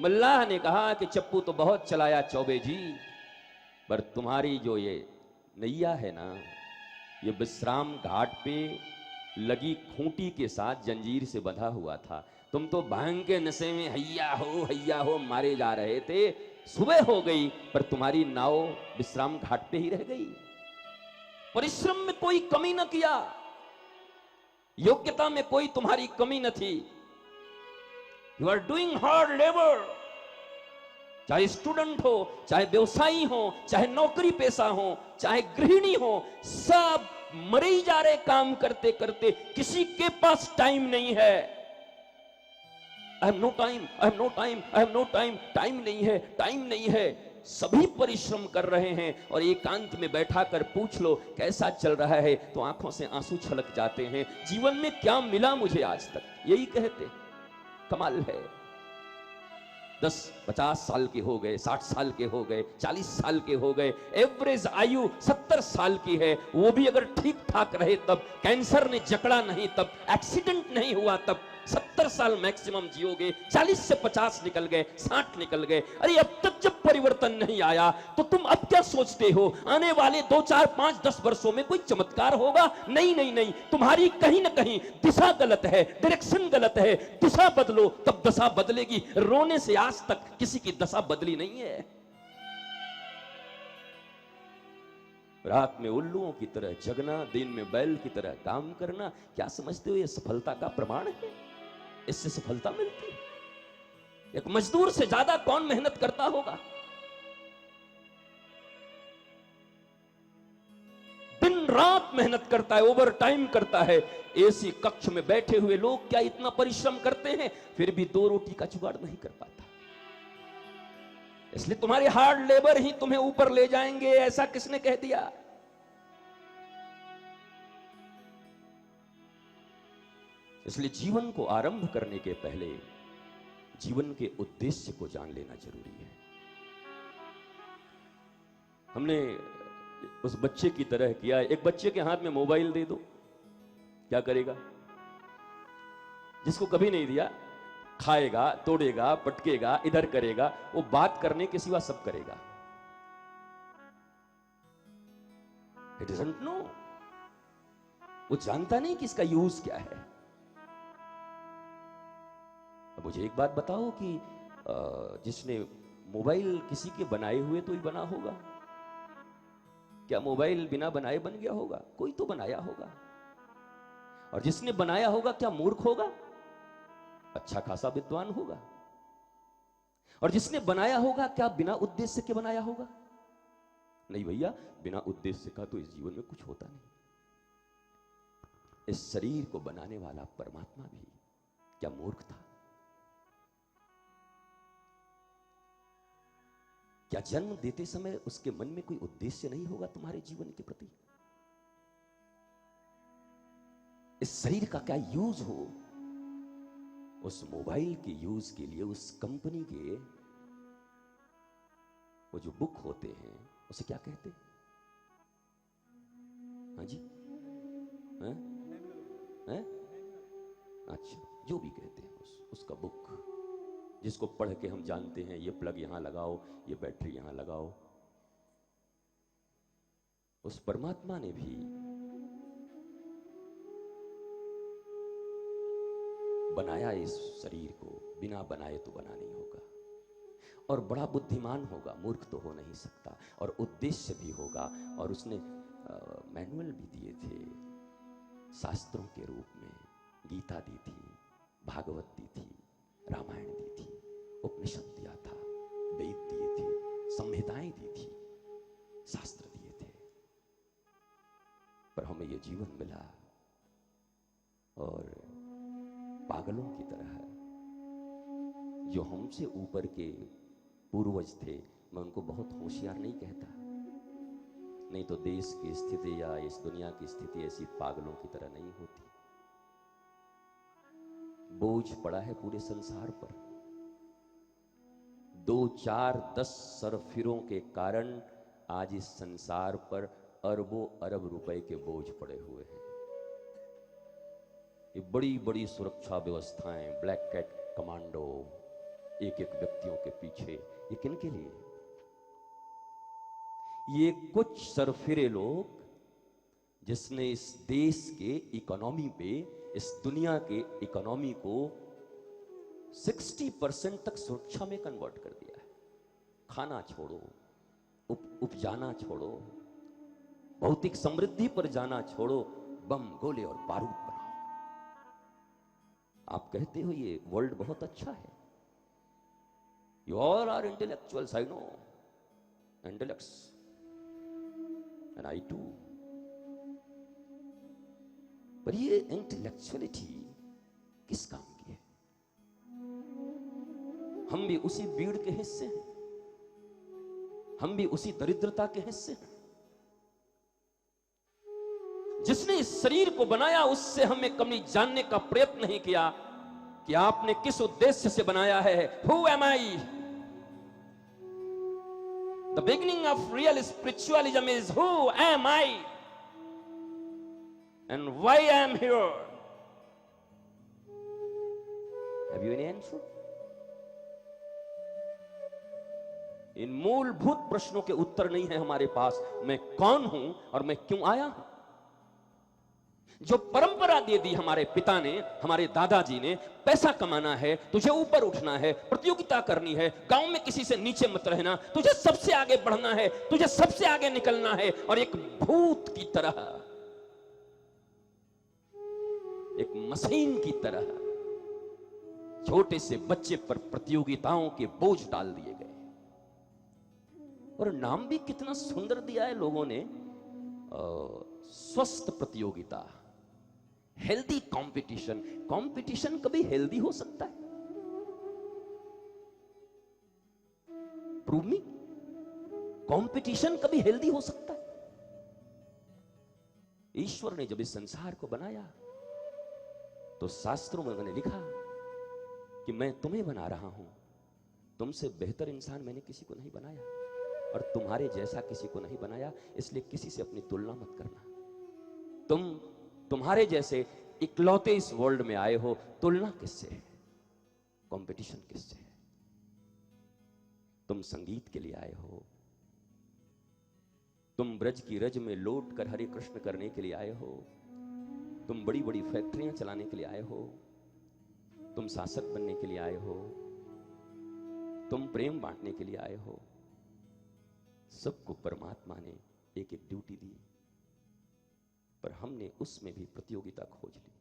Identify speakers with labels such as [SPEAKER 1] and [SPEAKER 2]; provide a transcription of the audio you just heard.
[SPEAKER 1] मल्लाह ने कहा कि चप्पू तो बहुत चलाया चौबे जी, पर तुम्हारी जो ये नैया है ना, ये विश्राम घाट पे लगी खूंटी के साथ जंजीर से बंधा हुआ था। तुम तो भांग के नशे में हैया हो मारे जा रहे थे। सुबह हो गई पर तुम्हारी नाव विश्राम घाट पे ही रह गई। परिश्रम में कोई कमी न किया, योग्यता में कोई तुम्हारी कमी न थी। You are doing hard labour. चाहे स्टूडेंट हो, चाहे व्यवसायी हो, चाहे नौकरी पेशा हो, चाहे गृहिणी हो, सब मरे ही जा रहे काम करते करते। किसी के पास टाइम नहीं है। I have no time, I have no time, I have no time. Time नहीं है, टाइम नहीं है। सभी परिश्रम कर रहे हैं और एकांत में बैठा कर पूछ लो कैसा चल रहा है, तो आंखों से आंसू छलक जाते हैं। जीवन में क्या मिला मुझे आज तक, यही कहते। कमाल है। 10-50 साल के हो गए, 60 साल के हो गए, 40 साल के हो गए, एवरेज आयु 70 साल की है, वो भी अगर ठीक ठाक रहे तब, कैंसर ने जकड़ा नहीं तब, एक्सीडेंट नहीं हुआ तब, 70 साल मैक्सिमम जियोगे। 40 से 50 निकल गए, 60 निकल गए। अरे अब तक जब परिवर्तन नहीं आया तो तुम अब क्या सोचते हो आने वाले 2, 4, 5, 10 वर्षों में कोई चमत्कार होगा? नहीं नहीं नहीं, तुम्हारी कहीं ना कहीं दिशा गलत है, डायरेक्शन गलत है। दिशा बदलो तब दशा बदलेगी। रोने से आज तक किसी की दशा बदली नहीं है। रात में उल्लुओं की तरह जगना, दिन में बैल की तरह काम करना, क्या समझते हो ये सफलता का प्रमाण है? इससे सफलता मिलती है? एक मजदूर से ज्यादा कौन मेहनत करता होगा? दिन रात मेहनत करता है, ओवर टाइम करता है। एसी कक्ष में बैठे हुए लोग क्या इतना परिश्रम करते हैं, फिर भी 2 रोटी का जुगाड़ नहीं कर पाता। इसलिए तुम्हारे हार्ड लेबर ही तुम्हें ऊपर ले जाएंगे, ऐसा किसने कह दिया? इसलिए जीवन को आरंभ करने के पहले जीवन के उद्देश्य को जान लेना जरूरी है। हमने उस बच्चे की तरह किया। एक बच्चे के हाथ में मोबाइल दे दो, क्या करेगा? जिसको कभी नहीं दिया, खाएगा, तोड़ेगा, पटकेगा, इधर करेगा, वो बात करने के सिवा सब करेगा। He doesn't know। वो जानता नहीं कि इसका यूज क्या है। अब मुझे एक बात बताओ कि जिसने मोबाइल किसी के बनाए हुए तो ही बना होगा। क्या मोबाइल बिना बनाए बन गया होगा? कोई तो बनाया होगा। और जिसने बनाया होगा क्या मूर्ख होगा? अच्छा खासा विद्वान होगा। और जिसने बनाया होगा क्या बिना उद्देश्य के बनाया होगा? नहीं भैया, बिना उद्देश्य का तो इस जीवन में कुछ होता नहीं। इस शरीर को बनाने वाला परमात्मा भी क्या मूर्ख था? क्या जन्म देते समय उसके मन में कोई उद्देश्य नहीं होगा तुम्हारे जीवन के प्रति? इस शरीर का क्या यूज हो? उस मोबाइल के यूज के लिए उस कंपनी के वो जो बुक होते हैं उसे क्या कहते हैं? हाँ जी, हैं? हैं? अच्छा, जो भी कहते हैं उसका बुक, जिसको पढ़ के हम जानते हैं ये प्लग यहां लगाओ, ये बैटरी यहां लगाओ। उस परमात्मा ने भी बनाया इस शरीर को, बिना बनाए तो बना नहीं होगा। और बड़ा बुद्धिमान होगा, मूर्ख तो हो नहीं सकता। और उद्देश्य भी होगा। और उसने मैनुअल भी दिए थे, शास्त्रों के रूप में। गीता दी थी, भागवत दी थी, रामायण दी थी, उपनिषद दिया था, वेद दिए थे, संहिताएं दी थी, शास्त्र दिए थे। पर हमें यह जीवन मिला और पागलों की तरह जो हमसे ऊपर के पूर्वज थे, मैं उनको बहुत होशियार नहीं कहता, नहीं तो देश की स्थिति या इस दुनिया की स्थिति ऐसी पागलों की तरह नहीं होती। बोझ पड़ा है पूरे संसार पर। 2, 4, 10 सरफिरों के कारण आज इस संसार पर अरबों अरब रुपए के बोझ पड़े हुए हैं। ये बड़ी बड़ी सुरक्षा व्यवस्थाएं, ब्लैक कैट कमांडो, एक एक व्यक्तियों के पीछे। ये किनके लिए? ये कुछ सरफिरे लोग जिसने इस देश के इकोनॉमी पे, इस दुनिया के इकोनॉमी को 60% तक सुरक्षा में कन्वर्ट कर दिया है। खाना छोड़ो, उपजाना छोड़ो, भौतिक समृद्धि पर जाना छोड़ो, बम गोले और बारूद बनाओ। आप कहते हो ये वर्ल्ड बहुत अच्छा है, you all are intellectuals, I know, intellects, and I too. पर ये इंटेलेक्चुअलिटी किस काम की है? हम भी उसी भीड़ के हिस्से हैं, हम भी उसी दरिद्रता के हिस्से हैं। जिसने इस शरीर को बनाया उससे हमें कभी जानने का प्रयत्न नहीं किया कि आपने किस उद्देश्य से बनाया है। Who am I? The beginning of real spiritualism is who am I? And why I am here? Have you any answer? इन मूलभूत प्रश्नों के उत्तर नहीं है हमारे पास। मैं कौन हूं और मैं क्यों आया हूं? जो परंपरा दे दी हमारे पिता ने, हमारे दादाजी ने, पैसा कमाना है, तुझे ऊपर उठना है, प्रतियोगिता करनी है, गांव में किसी से नीचे मत रहना, तुझे सबसे आगे बढ़ना है, तुझे सबसे आगे निकलना है। और एक भूत की तरह, एक मशीन की तरह छोटे से बच्चे पर प्रतियोगिताओं के बोझ डाल दिए गए। और नाम भी कितना सुंदर दिया है लोगों ने, स्वस्थ प्रतियोगिता, हेल्दी कंपटीशन। कंपटीशन कभी हेल्दी हो सकता है? प्रूव मी, कंपटीशन कभी हेल्दी हो सकता है? ईश्वर ने जब इस संसार को बनाया तो शास्त्रों में उन्होंने लिखा कि मैं तुम्हें बना रहा हूं, तुमसे बेहतर इंसान मैंने किसी को नहीं बनाया और तुम्हारे जैसा किसी को नहीं बनाया, इसलिए किसी से अपनी तुलना मत करना। तुम्हारे जैसे इकलौते इस वर्ल्ड में आए हो, तुलना किससे है? कंपटीशन किससे है? तुम संगीत के लिए आए हो, तुम ब्रज की रज में लौट कर हरे कृष्ण करने के लिए आए हो, तुम बड़ी बड़ी फैक्ट्रियां चलाने के लिए आए हो, तुम शासक बनने के लिए आए हो, तुम प्रेम बांटने के लिए आए हो। सबको परमात्मा ने एक एक ड्यूटी दी, पर हमने उसमें भी प्रतियोगिता खोज ली।